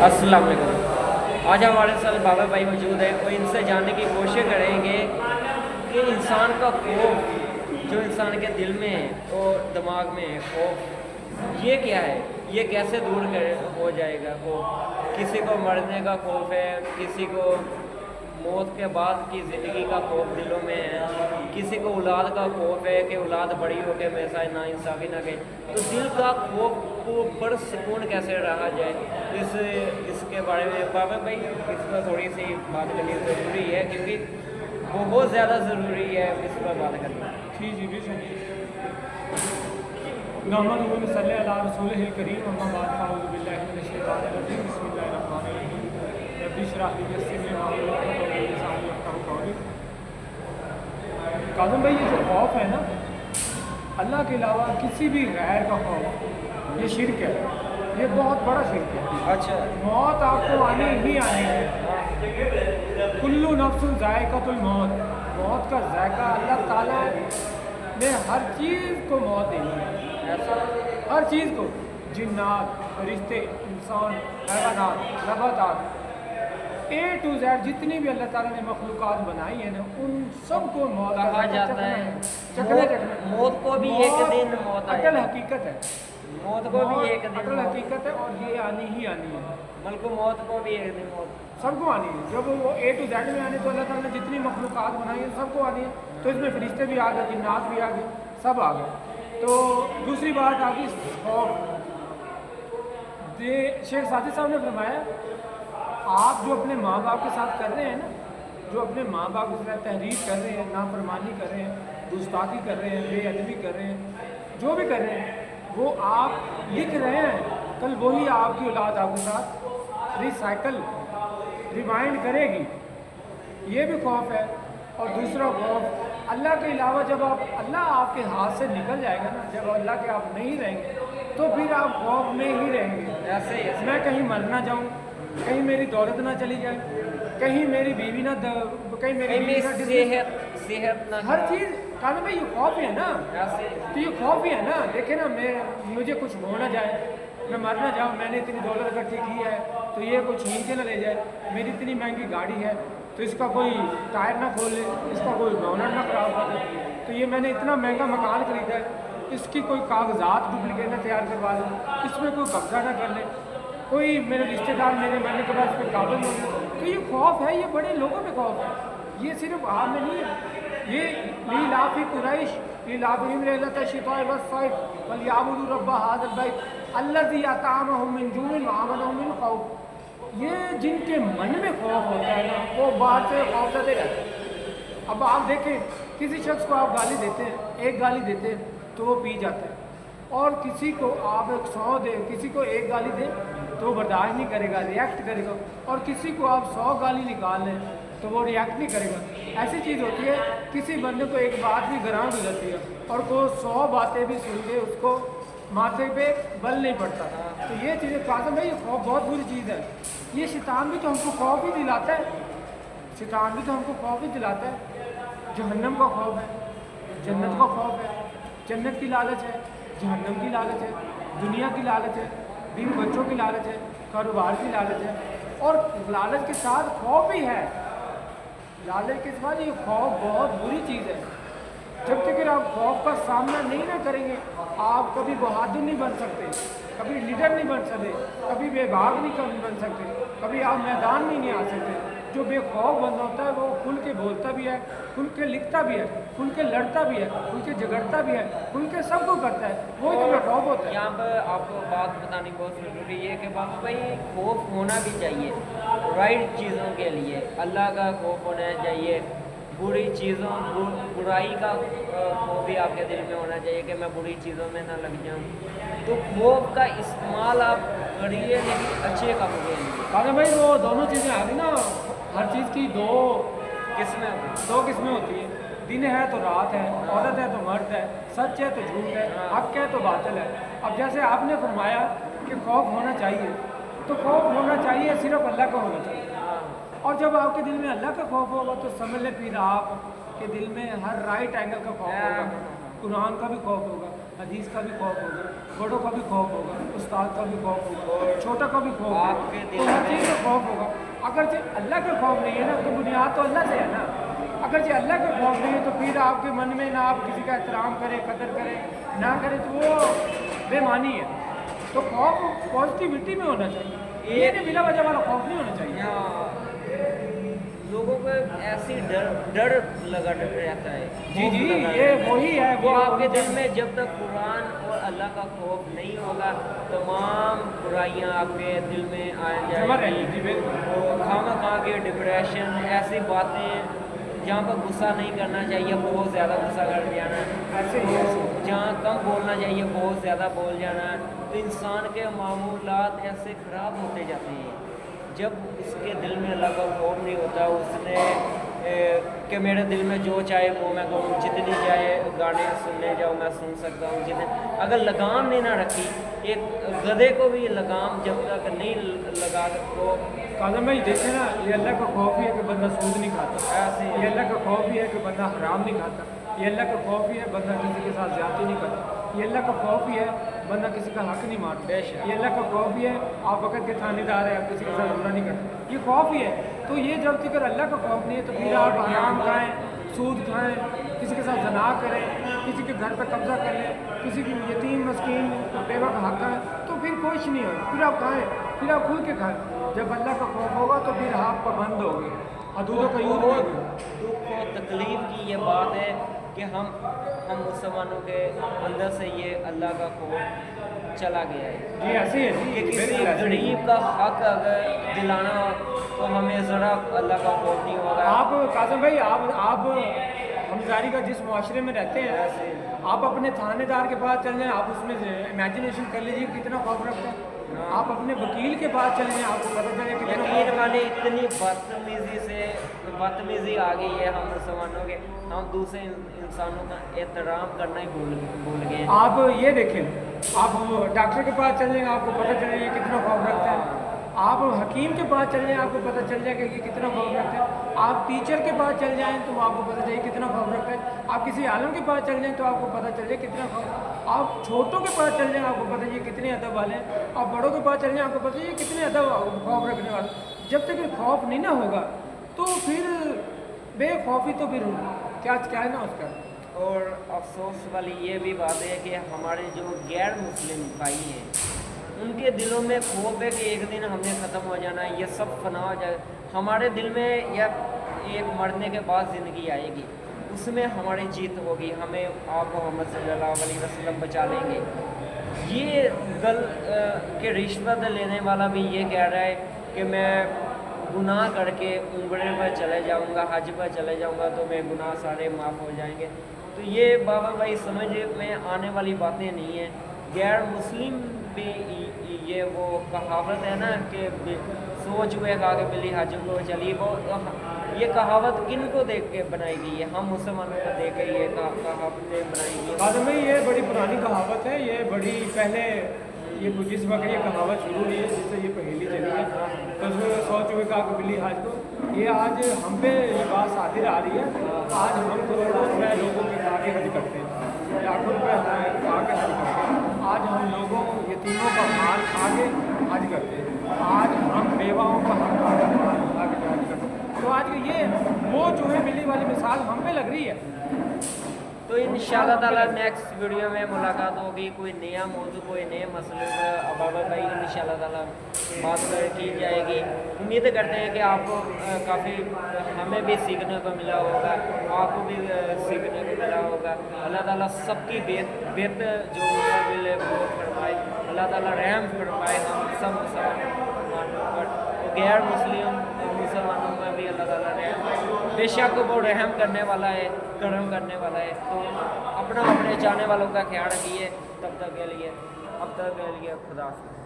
अस्सलाम वालेकुम। आज हमारे साथ बाबा भाई मौजूद है। कोई इनसे जानने की कोशिश करेंगे कि इंसान का खौफ जो इंसान के दिल में है और दिमाग में है, खौफ ये क्या है, ये कैसे दूर हो जाएगा। खौफ किसी को मरने का खौफ है, किसी को मौत के बाद की ज़िंदगी का खौफ दिलों में है, किसी को औलाद का खौफ है कि औलाद बड़ी हो के मेरे साथ नाइंसाफ़ी ना गई। तो दिल का खौफ को पुरसकून कैसे रहा जाए, इसके बारे में बाबा भाई इस पर थोड़ी सी बात करनी ज़रूरी है, क्योंकि बहुत ज़्यादा ज़रूरी है इस पर बात करना। जी भी सही। नहमदुहु व सल्ली अला रसूलिहिल करीम, अम्मा बाद, अऊज़ु बिल्लाहि मिनश शैतानिर रजीम, बिस्मिल्लाहिर रहमानिर रहीम, रब्बि इश्रह ली सदरी वहल्लुल उक़दतम मिन लिसानी यफ़क़हू क़ौली। काज़म भाई, ये जो खौफ है ना, अल्लाह के अलावा किसी भी गैर का खौफ, ये शिरक है, ये बहुत बड़ा शिरक है। अच्छा, मौत आपको आनी ही आनी है। कुल्लु नफ्सुन ज़ायक़तुल मौत, मौत का जायका अल्लाह ताला ने हर चीज़ को मौत देनी है, हर चीज़ को, जिन्नात, फरिश्ते, इंसान, हैवानात, नबातात, A to Z जितनी भी अल्लाह ताला ने मखलूक़ात बनाई है ना, उन सब को मौत कहा जाता है मौत को भी एक दिन मौत अटल हकीकत है। मौत को भी एक दिन अटल हकीकत है और ये आनी ही आनी है। बल्कि मौत को भी एक दिन मौत सबको आनी है। जब वो A to Z में आने तो अल्लाह ताला ने जितनी मखलूक़ात बनाई है सबको आनी है। तो इसमें फरिश्ते भी आ गए, जिन्नात भी आ गए, सब आ गए। तो दूसरी बात आ गई खौफ। शेख साजिद साहब ने फरमाया, आप जो अपने माँ बाप के साथ कर रहे हैं ना, जो अपने माँ बाप के साथ तहरीर कर रहे हैं, नाफरमानी कर रहे हैं, गुस्ताखी कर रहे हैं, बेअदबी कर रहे हैं, जो भी कर रहे हैं, वो आप लिख रहे हैं, कल वही आपकी औलाद आपके साथ रिसाइकल रिवाइंड करेगी। ये भी खौफ है। और दूसरा खौफ, अल्लाह के अलावा जब अल्लाह आपके हाथ से निकल जाएगा ना, जब अल्लाह के आप नहीं रहेंगे, तो फिर आप खौफ में ही रहेंगे। ऐसे मैं कहीं मर ना जाऊँ, कहीं मेरी दौलत ना चली जाए, कहीं मेरी बीवी ना कहीं मेरी बीवी ना सेहत ना, हर चीज़ कहा भाई ये खौफ ही है ना। ऐसे तो ये खौफ ही है ना। देखे ना, मुझे कुछ हो ना जाए, मैं मर ना जाऊँ, मैंने इतनी दौलत इकट्ठी की है तो ये कुछ छीन के ना ले जाए, मेरी इतनी महंगी गाड़ी है तो इसका कोई टायर ना खोल ले, इसका कोई बोनट ना ख़राब कर दे, तो ये मैंने इतना महंगा मकान ख़रीदा है, इसकी कोई कागजात डुप्लीकेट ना तैयार करवा ले, इसमें कोई कब्जा ना कर ले, कोई मेरे रिश्तेदार मेरे मरने के बाद इस पर काबिल हो गए। तो ये खौफ है, ये बड़े लोगों में खौफ है, ये सिर्फ आप में नहीं है। ये लीलाफ़ी कुरैश लीलाफ़िहिम रिहलत शिताए वस्सैफ फलयअबुदू रब्ब हाज़िल बैत अल्लज़ी अतअमहुम मिन जूइन व आमनहुम मिन खौफ। ये जिनके मन में खौफ होता है ना, वो बाहर से खौफज़दे रहते हैं। अब आप देखें, किसी शख्स को आप गाली देते हैं, एक गाली देते हैं तो वो पी जाता है, और किसी को आप 100 दें, किसी को एक गाली दें तो वो बर्दाश्त नहीं करेगा, रिएक्ट करेगा, और किसी को आप 100 गाली निकाल लें तो वो रिएक्ट नहीं करेगा। ऐसी चीज़ होती है, किसी बंदे को एक बात भी गरां हो जाती है और को 100 बातें भी सुन के उसको माथे पे बल नहीं पड़ता। तो ये चीज़ें काज़म है, ये खौफ बहुत बुरी चीज़ है। ये शैतान भी तो हमको खौफ ही दिलाता है, शैतान भी तो हमको खौफ ही दिलाता है। जहन्नम का खौफ है, जन्नत का खौफ है, जन्नत की लालच है, जहन्नम की लालच है, दुनिया की लालच है, बीवी बच्चों की लालच है, कारोबार की लालच है, और लालच के साथ खौफ भी है। लालच के साथ ये खौफ बहुत बुरी चीज़ है। जब तक आप खौफ का सामना नहीं ना करेंगे, आप कभी बहादुर नहीं बन सकते, कभी लीडर नहीं बन सकते, कभी बेबाक नहीं बन सकते, कभी आप मैदान में नहीं आ सकते। जो बेखौफ बंदा होता है वो खुल के बोलता भी है, खुल के लिखता भी है, खुल के लड़ता भी है, खुल के झगड़ता भी है, खुल के सब को करता है, वही तो बेखौफ होता है। यहाँ पर आपको बात बतानी बहुत ज़रूरी है कि बाबा भाई खौफ होना भी चाहिए राइट चीज़ों के लिए। अल्लाह का खौफ होना चाहिए, बुरी चीज़ों बुराई का खौफ भी आपके दिल में होना चाहिए कि मैं बुरी चीज़ों में ना लग जाऊँ। तो खौफ का इस्तेमाल आप करिए लेकिन अच्छे कामों के लिए। अरे भाई, वो दोनों चीज़ें आ गई ना, हर चीज़ की दो किस्में होती हैं। दिन है तो रात है, औरत है तो मर्द है, सच है तो झूठ है, हक है तो बातिल है। अब जैसे आपने फरमाया कि खौफ होना चाहिए, तो खौफ होना चाहिए सिर्फ अल्लाह का होना चाहिए। और जब आपके दिल में अल्लाह का खौफ होगा तो समझ लें फिर आपके दिल में हर राइट एंगल का खौफ होगा, कुरान का भी खौफ होगा, हदीस का भी खौफ होगा, बड़ों का भी खौफ होगा, उस्ताद का भी खौफ होगा, छोटा का भी खौफ होगा, आपके दिल तो हर में- चीज़ का खौफ होगा। अगर जो अल्लाह का खौफ नहीं है ना, तो बुनियाद तो अल्लाह से है ना। अगर जो अल्लाह का खौफ नहीं है तो फिर आपके मन में ना आप किसी का एहतराम करें, कदर करें ना करें, तो वो बेमानी है। तो खौफ पॉजिटिविटी में होना चाहिए, ये नहीं बिना वजह वाला खौफ नहीं होना चाहिए। यहाँ लोगों को ऐसी डर लगा रहता है, जी खौफ जी, लगा ये रहता है। वही है, वो वो आपके दिल में जब तक कुरान और अल्लाह का खौफ नहीं होगा, तमाम बुराइयां आपके दिल में आ जमा रहेगी। जी जाएंगी। बिल्कुल। खामा खा के डिप्रेशन, ऐसी बातें जहाँ पर गुस्सा नहीं करना चाहिए बहुत ज़्यादा गुस्सा कर जाना, ऐसे ही है। तो जहाँ कम बोलना चाहिए बहुत ज़्यादा बोल जाना, तो इंसान के मामूलात ऐसे ख़राब होते जाते हैं। जब उसके दिल में अल्लाह का खौफ नहीं होता, उसने कि मेरे दिल में जो चाहे वो मैं कहूँ, जितनी चाहे गाने सुनने जाओ मैं सुन सकता हूँ, जितने अगर लगाम नहीं ना रखी, एक गधे को भी लगाम जब तक नहीं लगा तो काजम भाई देखे ना, ये अल्लाह का खौफ ही है कि बंदा सूद नहीं खाता, ऐसे ये अल्लाह का खौफ ही है कि बंदा हराम नहीं खाता, ये अल्लाह का खौफ ही है बंदा किसी के साथ ज्यादती नहीं करता, ये अल्लाह का खौफ ही है बंदा किसी का हक नहीं मारता, बेशक। ये अल्लाह का खौफ ही है आप वक़्त के थानेदार है, आप किसी के साथ बुरा नहीं करते, ये खौफ ही है। तो ये जब तक अल्लाह का खौफ नहीं है तो फिर आप हराम खाएँ, सूद खाएँ, किसी के साथ जना करें, किसी के घर पर कब्जा कर लें, किसी की यतीम मस्कीन बेवा का हक है, तो फिर कुछ नहीं होगा, फिर आप खाएँ, फिर आप खुल के खाएँ। जब अल्लाह का खौफ होगा तो फिर आप पाबंद होगे, हदूदों का यूज बहुत होगा। दुख और तकलीफ की ये बात है कि हम मुसलमानों के अंदर से ये अल्लाह का खौफ चला गया है जी ऐसे ही है जी, कि किसी बिल्कुल ऐसे ही है। गरीब का हक अगर दिलाना तो हमें ज़रा अल्लाह का खौफ नहीं होगा। आप काजम भाई आप हमजारी का जिस मुआशरे में रहते हैं, ऐसे आप अपने थानेदार के पास चल जाएं, आप उसमें इमेजिनेशन कर लीजिए कितना खौफ रखते हैं। आप अपने वकील के पास चले जाएं, आपको पता चले कितना यकीन माने इतनी बदतमीजी आ गई है हम मुसलमानों के, हम दूसरे इंसानों का एहतराम करना ही भूल गए हैं। आप ये देखें, आप डॉक्टर के पास चल जाएंगे, आपको पता चलेगा कितना खौफ रखता है। आप हकीम के पास चल जाएं, आपको पता चल जाएगा कि कितना खौफ रखता है। आप टीचर के पास चल जाएं तो आपको पता चले कितना खौफ रखता है। आप किसी आलम के पास चल जाएं तो आपको पता चल जाए कितना खौफ। आप छोटों के पास चल जाएं, आपको पता चले कितने अदब वाले हैं। आप बड़ों के पास चल जाएं, आपको पता चले कितने अदब खौफ रखने वाले। जब तक खौफ नहीं ना होगा तो फिर बेखौफी तो फिर क्या है ना उसका। और अफसोस वाली ये भी बात है कि हमारे जो गैर मुस्लिम भाई हैं, उनके दिलों में खौफ है कि एक दिन हमने ख़त्म हो जाना है, ये सब फना हो जाए। हमारे दिल में या एक मरने के बाद ज़िंदगी आएगी, उसमें हमारी जीत होगी, हमें आप मोहम्मद सल्लल्लाहु अलैहि वसल्लम बचा लेंगे। ये कि रिश्वत लेने वाला भी ये कह रहा है कि मैं गुनाह करके उम्रे पर चले जाऊंगा, हज पर चले जाऊंगा तो मेरे गुनाह सारे माफ़ हो जाएंगे। तो ये बाबा भाई समझ में आने वाली बातें नहीं हैं। गैर मुस्लिम भी ये वो कहावत है ना कि सोच हुए खा के बिल्ली हज को चली, वो ये कहावत किन को देख के बनाई गई है? हम मुसलमानों को देख के ये कहावतें बनाई गई हैं। काजम भाई ये बड़ी पुरानी कहावत है, ये बड़ी पहले ये जिस वक्त ये कहावत शुरू हुई है, जिससे ये पहेली चली है, तो उसमें सोच हुए कहा कि बिल्ली हाज को, ये आज हम पे ये बात सादिर आ रही है। आज हम करोड़ों रुपए लोगों के खा के हज करते हैं, लाखों रुपए खा के हज करते हैं। आज हम लोगों यतीमों का माल खा के हज करते हैं। आज हम बेवाओं का हक खा के माल खा के हज करते हैं। तो आज ये वो जो है बिल्ली वाली मिसाल हम पे लग रही है। तो इंशाल्लाह ताला नेक्स्ट वीडियो में मुलाकात होगी, कोई नया मौजू, कोई नए मसले पर अबाबा भाई इंशाल्लाह ताला बात की जाएगी। उम्मीद करते हैं कि आपको काफ़ी हमें भी सीखने को मिला होगा, आपको भी सीखने को मिला होगा। अल्लाह ताला सबकी बेहतर जो मुस्तक़बिल है वो फरमाए, अल्लाह ताला रहम फरमाए हम सब मुसलमानों पर, गैर मुसलमानों में भी अल्लाह ताला रहम, बेशक वो रहम करने वाला है, करम करने वाला है। तो अपने चाहने वालों का ख्याल रखिए। अब तक के लिए खुदा हाफ़िज़।